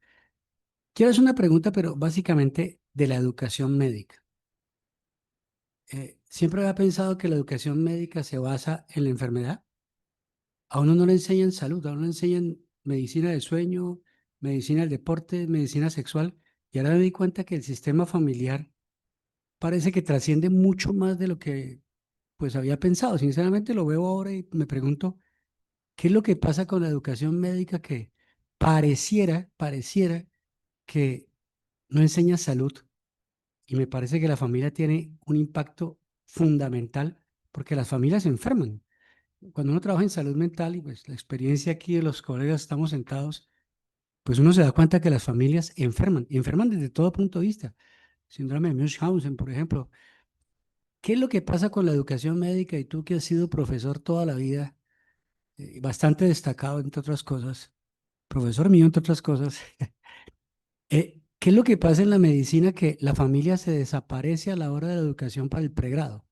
Quiero hacer una pregunta, pero básicamente de la educación médica. Siempre había pensado que la educación médica se basa en la enfermedad. A uno no le enseñan salud, a uno le enseñan medicina del sueño, medicina del deporte, medicina sexual. Y ahora me di cuenta que el sistema familiar parece que trasciende mucho más de lo que pues había pensado. Sinceramente lo veo ahora y me pregunto, ¿qué es lo que pasa con la educación médica que pareciera que no enseña salud? Y me parece que la familia tiene un impacto fundamental porque las familias se enferman. Cuando uno trabaja en salud mental y pues la experiencia aquí de los colegas estamos sentados, pues uno se da cuenta que las familias enferman, y enferman desde todo punto de vista. Síndrome de Munchausen, por ejemplo. ¿Qué es lo que pasa con la educación médica? Y tú que has sido profesor toda la vida, bastante destacado entre otras cosas, profesor mío entre otras cosas, ¿qué es lo que pasa en la medicina que la familia se desaparece a la hora de la educación para el pregrado?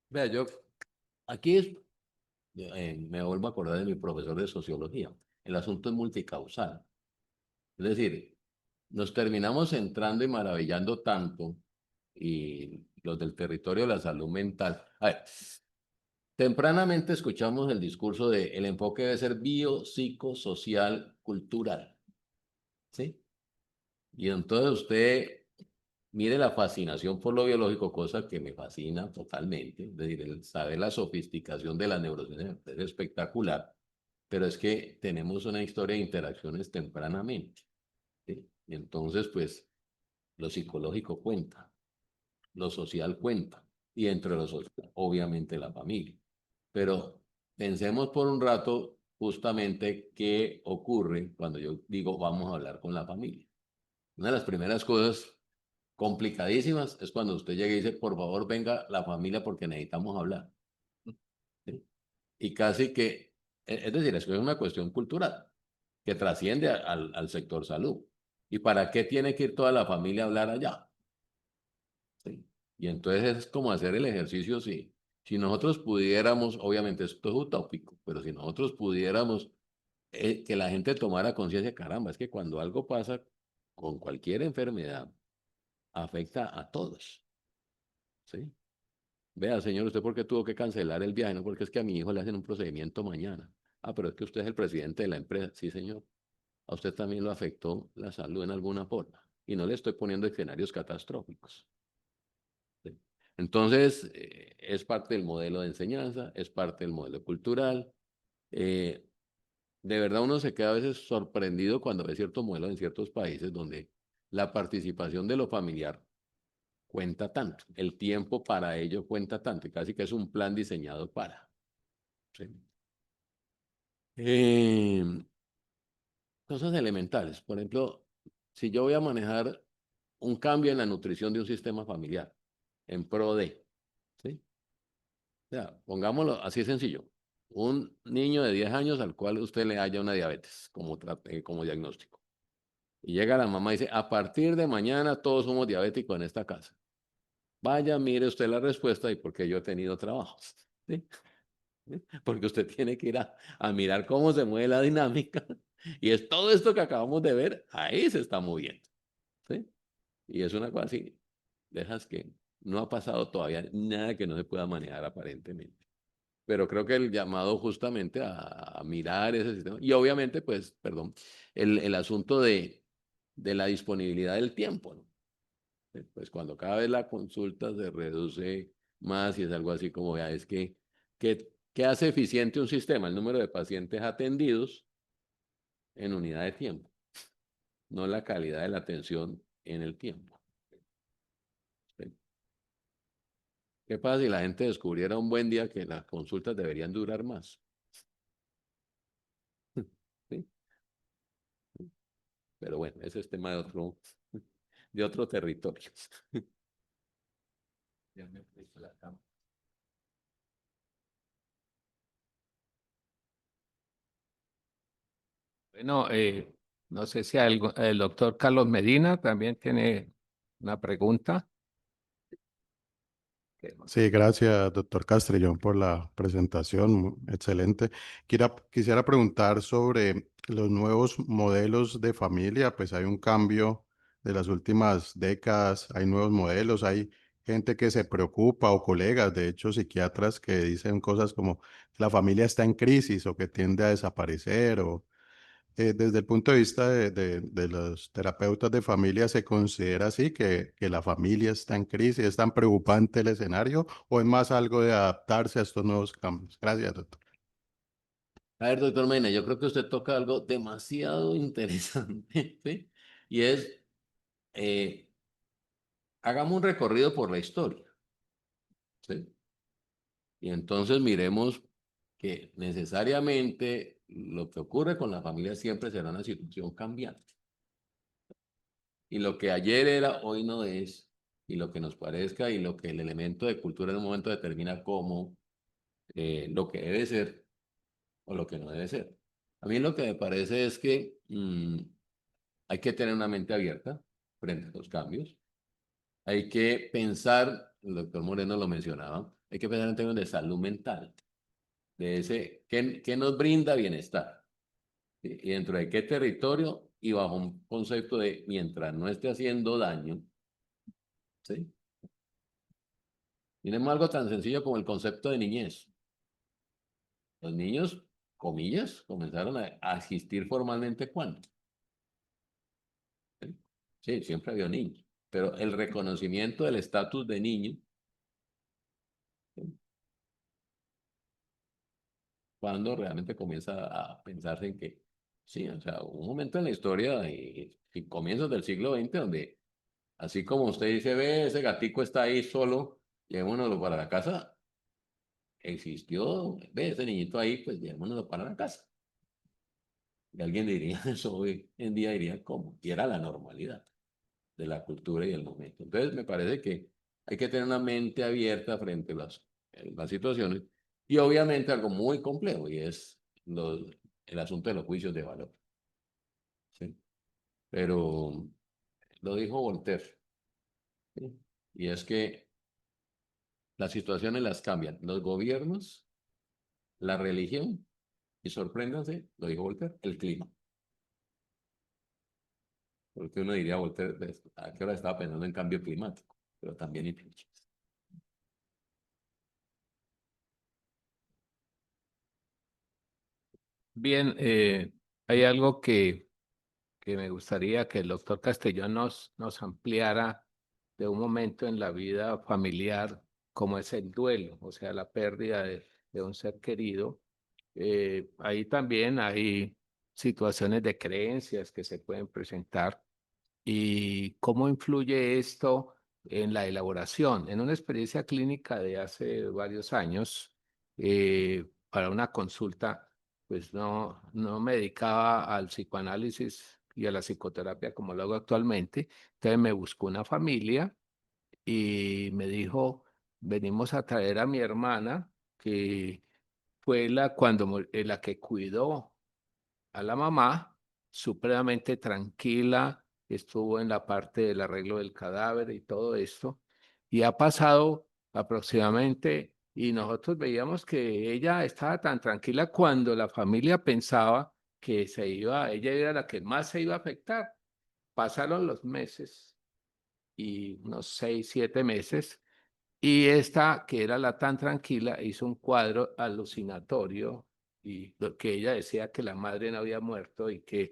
Vea, yo aquí me vuelvo a acordar de mi profesor de sociología. El asunto es multicausal. Es decir, nos terminamos entrando y maravillando tanto y los del territorio de la salud mental. A ver, tempranamente escuchamos el discurso de el enfoque debe ser biopsicosocial cultural, ¿sí? Y entonces usted mire la fascinación por lo biológico, cosa que me fascina totalmente, es decir, el saber la sofisticación de la neurociencia es espectacular, pero es que tenemos una historia de interacciones tempranamente, ¿sí? Y entonces, pues, lo psicológico cuenta, lo social cuenta. y entre los otros, obviamente la familia. Pero pensemos por un rato justamente qué ocurre cuando yo digo vamos a hablar con la familia. Una de las primeras cosas complicadísimas es cuando usted llega y dice, por favor, venga la familia porque necesitamos hablar. ¿Sí? Y casi que, es decir, eso es una cuestión cultural que trasciende al sector salud. ¿Y para qué tiene que ir toda la familia a hablar allá? ¿Sí? Y entonces es como hacer el ejercicio, sí. Si nosotros pudiéramos, obviamente esto es utópico, pero si nosotros pudiéramos que la gente tomara conciencia, caramba, es que cuando algo pasa con cualquier enfermedad, afecta a todos. ¿Sí? Vea, señor, ¿usted por qué tuvo que cancelar el viaje? No, porque es que a mi hijo le hacen un procedimiento mañana. Ah, pero es que usted es el presidente de la empresa. Sí, señor. A usted también lo afectó la salud en alguna forma. Y no le estoy poniendo escenarios catastróficos. ¿Sí? Entonces, es parte del modelo de enseñanza, es parte del modelo cultural. Eh, de verdad uno se queda a veces sorprendido cuando ve ciertos modelos en ciertos países donde la participación de lo familiar cuenta tanto, el tiempo para ello cuenta tanto, y casi que es un plan diseñado para. ¿Sí? Eh, Cosas elementales, por ejemplo, si yo voy a manejar un cambio en la nutrición de un sistema familiar en pro de, ¿sí? O sea, pongámoslo así sencillo, un niño de 10 años al cual usted le haya una diabetes como diagnóstico. Y llega la mamá y dice, a partir de mañana todos somos diabéticos en esta casa. Vaya, mire usted la respuesta y por qué yo he tenido trabajo. ¿Sí? Porque usted tiene que ir a mirar cómo se mueve la dinámica. Y es todo esto que acabamos de ver, ahí se está moviendo. ¿Sí? Y es una cosa así, dejas que no ha pasado todavía nada que no se pueda manejar aparentemente. Pero creo que el llamado justamente a mirar ese sistema, y obviamente, pues, perdón, el asunto de la disponibilidad del tiempo, ¿no? Pues cuando cada vez la consulta se reduce más y es algo así como, vea, es que hace eficiente un sistema, el número de pacientes atendidos en unidad de tiempo, no la calidad de la atención en el tiempo. ¿Sí? ¿Qué pasa si la gente descubriera un buen día que las consultas deberían durar más? ¿Sí? Pero bueno, ese es tema de otro territorio. Ya me puse la cama. Bueno, no sé si el doctor Carlos Medina también tiene una pregunta. Sí, gracias, doctor Castrillón, por la presentación. Excelente. Quisiera preguntar sobre los nuevos modelos de familia. Pues hay un cambio de las últimas décadas, hay nuevos modelos, hay gente que se preocupa o colegas, de hecho, psiquiatras que dicen cosas como la familia está en crisis o que tiende a desaparecer o desde el punto de vista de los terapeutas de familia, ¿se considera así que la familia está en crisis? ¿Es tan preocupante el escenario o es más algo de adaptarse a estos nuevos cambios? Gracias, doctor. A ver, doctor Mena, yo creo que usted toca algo demasiado interesante, ¿sí? Y es, eh, hagamos un recorrido por la historia, ¿sí? Y entonces miremos que necesariamente lo que ocurre con la familia siempre será una situación cambiante. Y lo que ayer era, hoy no es, y lo que nos parezca y lo que el elemento de cultura en un momento determina como lo que debe ser o lo que no debe ser. A mí lo que me parece es que hay que tener una mente abierta frente a los cambios. Hay que pensar, el doctor Moreno lo mencionaba, hay que pensar en términos de salud mental, de ese, ¿qué nos brinda bienestar? ¿Sí? Y dentro de qué territorio y bajo un concepto de mientras no esté haciendo daño, ¿sí? Tenemos algo tan sencillo como el concepto de niñez. Los niños, comillas, comenzaron a existir formalmente ¿cuándo? ¿Sí? Sí, siempre había niños, pero el reconocimiento del estatus de niño, ¿sí? Cuando realmente comienza a pensarse en que, sí, o sea, un momento en la historia y comienzos del siglo XX donde, así como usted dice, ve, ese gatico está ahí solo llevémonoslo para la casa. Existió, ve, ese niñito ahí, pues llevémonoslo para la casa. Y alguien diría, eso hoy en día diría, ¿cómo? Y era la normalidad de la cultura y el momento. Entonces, me parece que hay que tener una mente abierta frente a las situaciones y obviamente algo muy complejo y es el asunto de los juicios de valor. ¿Sí? Pero lo dijo Voltaire, ¿sí? Y es que las situaciones las cambian los gobiernos, la religión y sorpréndanse, lo dijo Voltaire, el clima. Porque uno diría, Voltaire, ¿a qué hora estaba pensando en cambio climático? Pero también influye. Bien, hay algo que me gustaría que el doctor Castellón nos ampliara de un momento en la vida familiar, como es el duelo, o sea, la pérdida de un ser querido. Ahí también hay situaciones de creencias que se pueden presentar y cómo influye esto en la elaboración. En una experiencia clínica de hace varios años, para una consulta, pues no me dedicaba al psicoanálisis y a la psicoterapia como lo hago actualmente. Entonces me buscó una familia y me dijo, venimos a traer a mi hermana, que fue la que cuidó a la mamá, supremamente tranquila, estuvo en la parte del arreglo del cadáver y todo esto, y ha pasado aproximadamente, y nosotros veíamos que ella estaba tan tranquila cuando la familia pensaba que ella era la que más se iba a afectar. Pasaron los meses y unos 6, 7 meses, y esta, que era la tan tranquila, hizo un cuadro alucinatorio y lo que ella decía que la madre no había muerto y que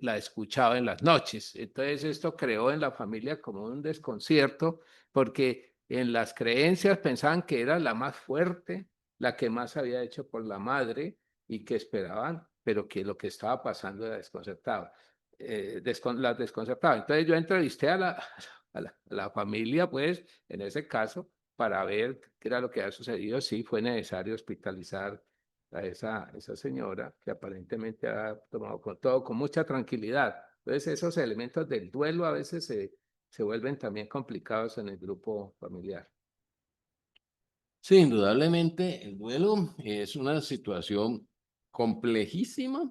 la escuchaba en las noches. Entonces esto creó en la familia como un desconcierto porque en las creencias pensaban que era la más fuerte, la que más había hecho por la madre y que esperaban, pero que lo que estaba pasando era desconcertado. Las desconcertaba. Entonces yo entrevisté a la familia, pues, en ese caso, para ver qué era lo que había sucedido. Sí, fue necesario hospitalizar a esa señora que aparentemente ha tomado con todo con mucha tranquilidad. Entonces, esos elementos del duelo a veces se vuelven también complicados en el grupo familiar. Sí, indudablemente el duelo es una situación complejísima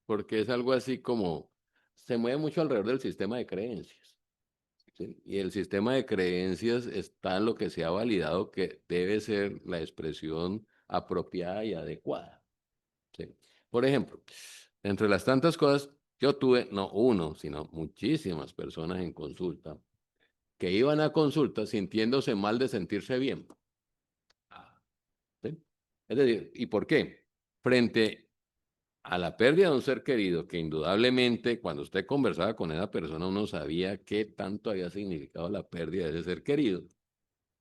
porque es algo así como se mueve mucho alrededor del sistema de creencias. ¿Sí? Y el sistema de creencias está en lo que se ha validado que debe ser la expresión apropiada y adecuada. ¿Sí? Por ejemplo, entre las tantas cosas, yo tuve no uno, sino muchísimas personas en consulta que iban a consulta sintiéndose mal de sentirse bien. ¿Sí? Es decir, ¿y por qué? Frente a la pérdida de un ser querido, que indudablemente cuando usted conversaba con esa persona uno sabía qué tanto había significado la pérdida de ese ser querido,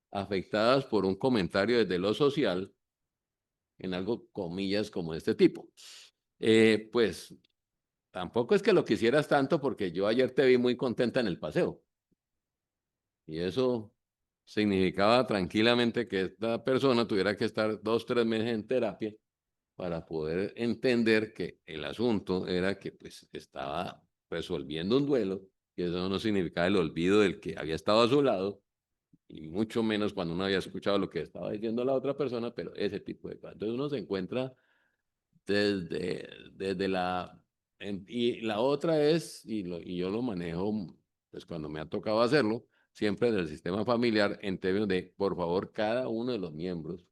afectadas por un comentario desde lo social, en algo comillas como este tipo. Pues tampoco es que lo quisieras tanto porque yo ayer te vi muy contenta en el paseo. Y eso significaba tranquilamente que esta persona tuviera que estar 2, 3 meses en terapia para poder entender que el asunto era que pues estaba resolviendo un duelo y eso no significaba el olvido del que había estado a su lado y mucho menos cuando uno había escuchado lo que estaba diciendo la otra persona, pero ese tipo de cosas. Entonces uno se encuentra desde y la otra es, y yo lo manejo, pues cuando me ha tocado hacerlo, siempre del sistema familiar en términos de, por favor, cada uno de los miembros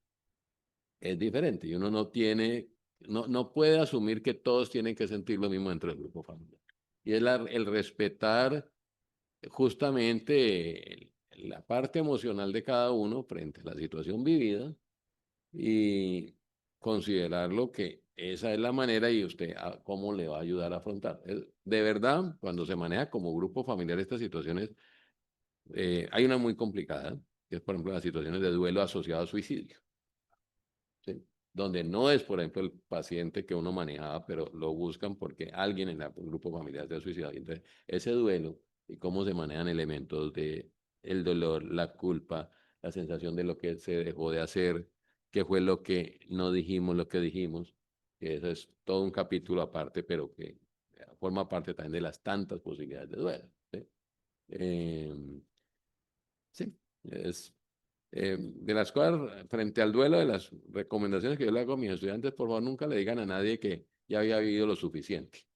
es diferente y uno no puede asumir que todos tienen que sentir lo mismo dentro del grupo familiar. Y es el respetar justamente la parte emocional de cada uno frente a la situación vivida y considerarlo que esa es la manera y usted cómo le va a ayudar a afrontar. De verdad, cuando se maneja como grupo familiar estas situaciones, hay una muy complicada, que es por ejemplo las situaciones de duelo asociado a suicidio. ¿Sí? Donde no es, por ejemplo, el paciente que uno manejaba, pero lo buscan porque alguien en el grupo familiar se ha suicidado. Entonces, ese duelo y cómo se manejan elementos de el dolor, la culpa, la sensación de lo que se dejó de hacer, qué fue lo que no dijimos, lo que dijimos. Que eso es todo un capítulo aparte, pero que forma parte también de las tantas posibilidades de duelo. ¿Sí? Sí, es de las cosas frente al duelo, de las recomendaciones que yo le hago a mis estudiantes, por favor, nunca le digan a nadie que ya había vivido lo suficiente.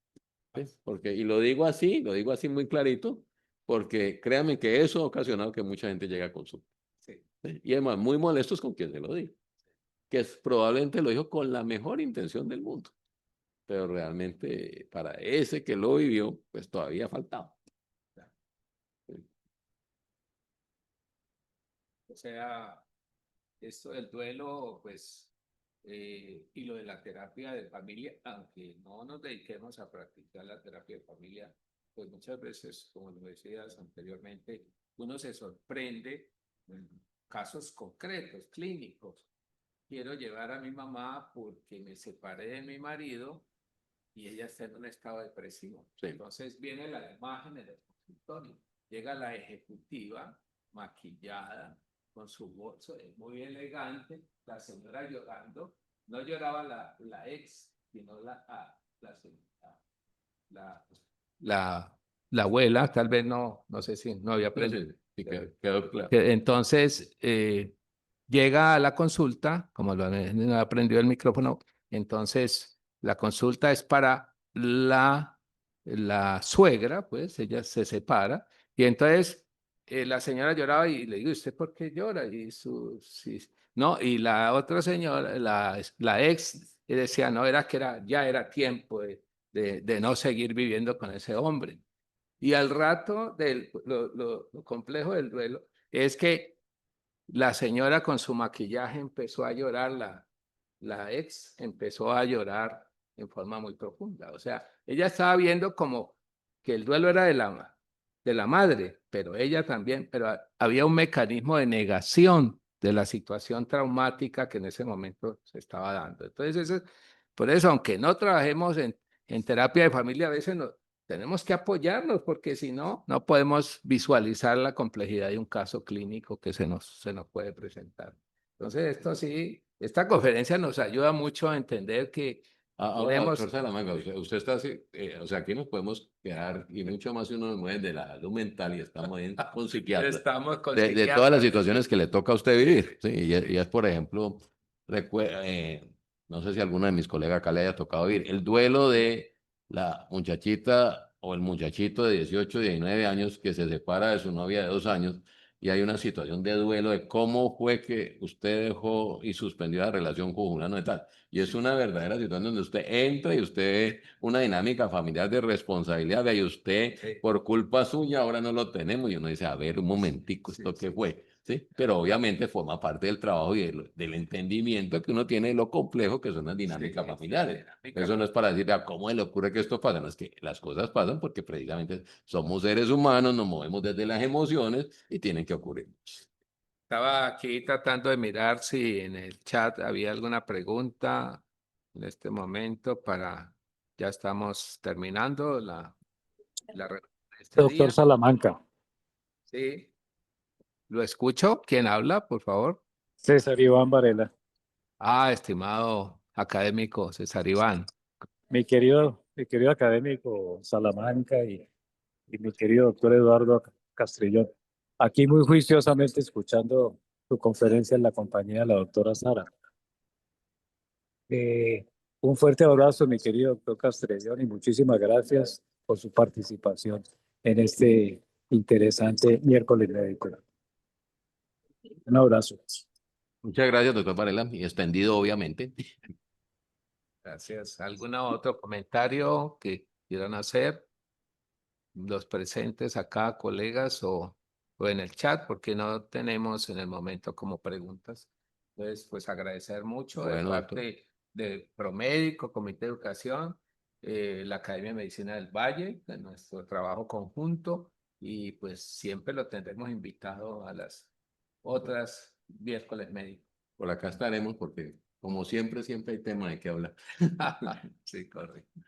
¿Sí? Porque, y lo digo así muy clarito, porque créanme que eso ha ocasionado que mucha gente llegue a consulta. Sí. ¿Sí? Y además, muy molestos con quien se lo diga, que probablemente lo dijo con la mejor intención del mundo, pero realmente para ese que lo vivió, pues todavía faltaba. O sea, esto del duelo, pues, y lo de la terapia de familia, aunque no nos dediquemos a practicar la terapia de familia, pues muchas veces, como lo decías anteriormente, uno se sorprende en casos concretos, clínicos. Quiero llevar a mi mamá porque me separé de mi marido y ella está en un estado depresivo. Sí. Entonces viene la imagen en el consultorio. Llega la ejecutiva, maquillada, con su bolso, es muy elegante, la señora llorando. No lloraba la ex, sino la abuela, tal vez no sé si no había aprendido. Sí, quedó claro. Entonces, llega a la consulta, como lo han aprendido el micrófono, entonces la consulta es para la suegra, pues ella se separa, y entonces la señora lloraba y le digo, ¿usted por qué llora? No, y la otra señora, la ex, decía, no, ya era tiempo de no seguir viviendo con ese hombre. Y al rato, lo complejo del duelo es que la señora con su maquillaje empezó a llorar, la ex empezó a llorar en forma muy profunda. O sea, ella estaba viendo como que el duelo era de la madre, pero ella también, pero había un mecanismo de negación de la situación traumática que en ese momento se estaba dando. Entonces, por eso, aunque no trabajemos en terapia de familia, a veces tenemos que apoyarnos porque si no, no podemos visualizar la complejidad de un caso clínico que se nos puede presentar. Entonces, esto sí, esta conferencia nos ayuda mucho a entender que Ahora, tenemos... doctor Salamanca, usted está así, o sea, aquí nos podemos quedar, y mucho más si uno nos mueve de la salud mental y estamos ahí con psiquiatras, Estamos con de psiquiatras. todas las situaciones que le toca a usted vivir. ¿Sí? Y es, por ejemplo, no sé si alguno de mis colegas acá le haya tocado vivir, el duelo de la muchachita o el muchachito de 18, 19 años que se separa de su novia de 2 años y hay una situación de duelo de cómo fue que usted dejó y suspendió la relación con fulano de tal. Y es una verdadera situación donde usted entra y usted una dinámica familiar de responsabilidad, y usted Sí. por culpa suya ahora no lo tenemos. Y uno dice, a ver, un momentico, ¿esto qué fue? ¿Sí? Pero obviamente forma parte del trabajo y del entendimiento que uno tiene de lo complejo que son las dinámicas familiares. Eso no es para decir, ¿cómo le ocurre que esto pasa? No, es que las cosas pasan porque precisamente somos seres humanos, nos movemos desde las emociones y tienen que ocurrir. Estaba aquí tratando de mirar si en el chat había alguna pregunta en este momento ya estamos terminando la reunión de este Doctor día. Salamanca, Sí, lo escucho. ¿Quién habla, por favor? César Iván Varela, Estimado académico César Iván. mi querido académico Salamanca y mi querido doctor Eduardo Castrillón. Aquí muy juiciosamente escuchando su conferencia en la compañía de la doctora Sara. Un fuerte abrazo, mi querido doctor Castrillón, y muchísimas gracias por su participación en este interesante miércoles médico. Un abrazo. Muchas gracias, doctor Varela, y extendido, obviamente. Gracias. ¿Algún otro comentario que quieran hacer los presentes acá, colegas, o en el chat? Porque no tenemos en el momento como preguntas. Entonces, pues agradecer mucho de Bueno, doctor. parte de Promédico, Comité de Educación, la Academia de Medicina del Valle, de nuestro trabajo conjunto, y pues siempre lo tendremos invitado a las otras miércoles médicos. Por acá estaremos porque, como siempre, siempre hay tema de qué hablar. Sí, correcto.